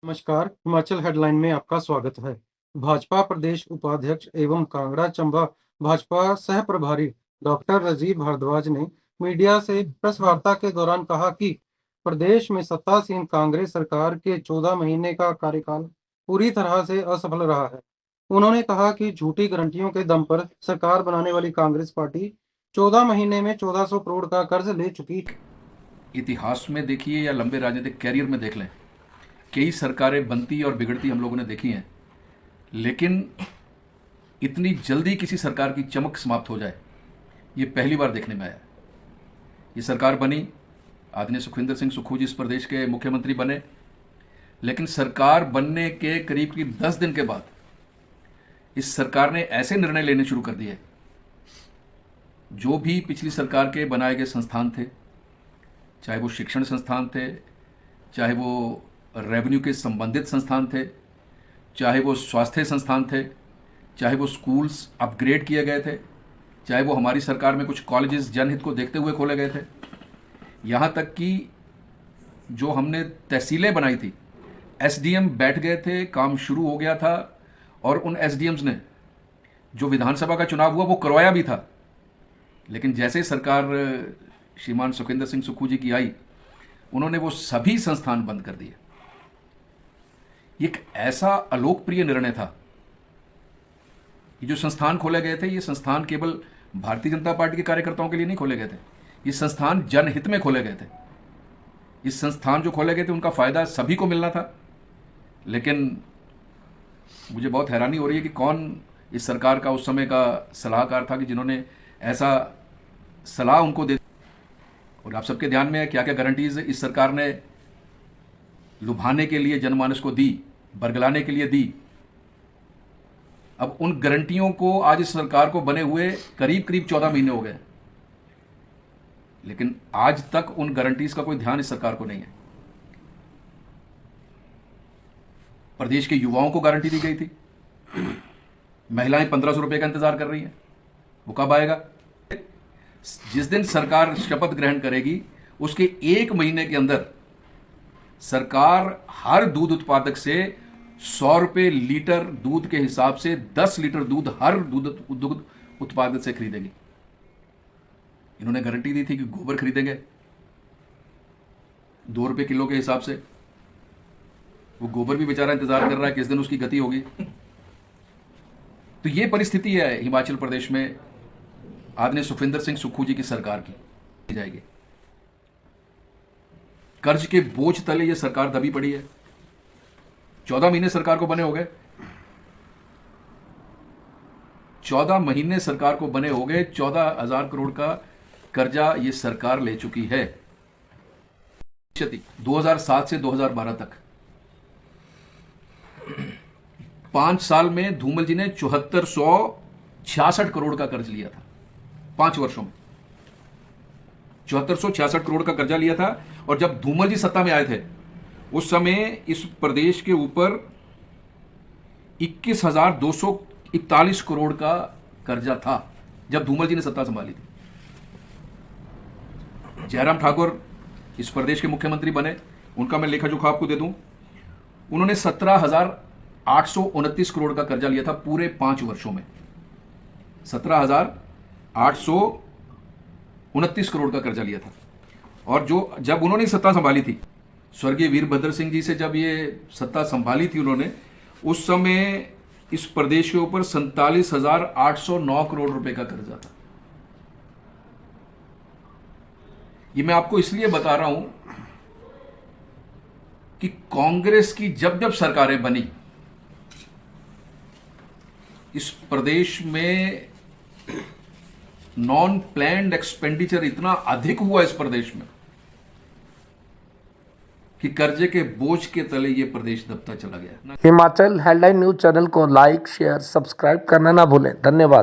नमस्कार, हिमाचल हेडलाइन में आपका स्वागत है। भाजपा प्रदेश उपाध्यक्ष एवं कांगड़ा चंबा भाजपा सह प्रभारी डॉक्टर राजीव भारद्वाज ने मीडिया से प्रेस वार्ता के दौरान कहा कि प्रदेश में सत्तासीन कांग्रेस सरकार के 14 महीने का कार्यकाल पूरी तरह से असफल रहा है। उन्होंने कहा कि झूठी गारंटियों के दम पर सरकार बनाने वाली कांग्रेस पार्टी 14 महीने में 1400 करोड़ का कर्ज ले चुकी। इतिहास में देखिए या लंबे राजनीतिक कैरियर में देख लें, कई सरकारें बनती और बिगड़ती हम लोगों ने देखी हैं, लेकिन इतनी जल्दी किसी सरकार की चमक समाप्त हो जाए ये पहली बार देखने में आया। ये सरकार बनी, आदरणीय सुखविंदर सिंह सुक्खू जी इस प्रदेश के मुख्यमंत्री बने, लेकिन सरकार बनने के करीब करीब 10 दिन के बाद इस सरकार ने ऐसे निर्णय लेने शुरू कर दिए जो भी पिछली सरकार के बनाए गए संस्थान थे, चाहे वो शिक्षण संस्थान थे, चाहे वो रेवेन्यू के संबंधित संस्थान थे, चाहे वो स्वास्थ्य संस्थान थे, चाहे वो स्कूल्स अपग्रेड किए गए थे, चाहे वो हमारी सरकार में कुछ कॉलेजेस जनहित को देखते हुए खोले गए थे, यहाँ तक कि जो हमने तहसीलें बनाई थी, एसडीएम बैठ गए थे, काम शुरू हो गया था और उन एसडीएम्स ने जो विधानसभा का चुनाव हुआ वो करवाया भी था, लेकिन जैसे सरकार श्रीमान सुखविंदर सिंह सुक्खू जी की आई, उन्होंने वो सभी संस्थान बंद कर दिए। एक ऐसा अलोकप्रिय निर्णय था। ये जो संस्थान खोले गए थे, ये संस्थान केवल भारतीय जनता पार्टी के कार्यकर्ताओं के लिए नहीं खोले गए थे, ये संस्थान जनहित में खोले गए थे। इस संस्थान जो खोले गए थे उनका फायदा सभी को मिलना था, लेकिन मुझे बहुत हैरानी हो रही है कि कौन इस सरकार का उस समय का सलाहकार था कि जिन्होंने ऐसा सलाह उनको दे। और आप सबके ध्यान में है क्या क्या गारंटीज इस सरकार ने लुभाने के लिए जनमानस को दी, बरगलाने के लिए दी। अब उन गारंटियों को आज इस सरकार को बने हुए करीब करीब 14 महीने हो गए, लेकिन आज तक उन गारंटीज का कोई ध्यान इस सरकार को नहीं है। प्रदेश के युवाओं को गारंटी दी गई थी, महिलाएं 1500 रुपए का इंतजार कर रही हैं, वो कब आएगा? जिस दिन सरकार शपथ ग्रहण करेगी उसके 1 महीने के अंदर सरकार हर दूध उत्पादक से 100 रुपए लीटर दूध के हिसाब से 10 लीटर दूध हर दूध उत्पादक से खरीदेगी। इन्होंने गारंटी दी थी कि गोबर खरीदेंगे 2 रुपए किलो के हिसाब से। वो गोबर भी बेचारा इंतजार कर रहा है किस दिन उसकी गति होगी। तो ये परिस्थिति है हिमाचल प्रदेश में आदरणीय सुखविंदर सिंह सुक्खू जी की सरकार की जाएगी। कर्ज के बोझ तले ये सरकार दबी पड़ी है। 14 महीने सरकार को बने हो गए, 14 महीने सरकार को बने हो गए, 14,000 करोड़ का कर्जा ये सरकार ले चुकी है। 2007 से 2012 तक 5 साल में धूमल जी ने 7466 करोड़ का कर्ज लिया था। 5 वर्षों में 7466 करोड़ का कर्जा लिया था। और जब धूमल जी सत्ता में आए थे उस समय इस प्रदेश के ऊपर 21,241 करोड़ का कर्जा था जब धूमल जी ने सत्ता संभाली थी। जयराम ठाकुर इस प्रदेश के मुख्यमंत्री बने, उनका मैं लेखा जोखा आपको दे दूं। उन्होंने 17,829 करोड़ का कर्जा लिया था पूरे 5 वर्षों में। 17,829 करोड़ का कर्जा लिया था। और जब उन्होंने सत्ता संभाली थी, स्वर्गीय वीरभद्र सिंह जी से जब ये सत्ता संभाली थी उन्होंने, उस समय इस प्रदेश के ऊपर 47,809 करोड़ रुपए का कर्जा था। ये मैं आपको इसलिए बता रहा हूं कि कांग्रेस की जब जब सरकारें बनी इस प्रदेश में नॉन प्लैंड एक्सपेंडिचर इतना अधिक हुआ इस प्रदेश में कि कर्जे के बोझ के तले ये प्रदेश दबता चला गया। हिमाचल हेडलाइन न्यूज चैनल को लाइक, शेयर, सब्सक्राइब करना ना भूलें। धन्यवाद।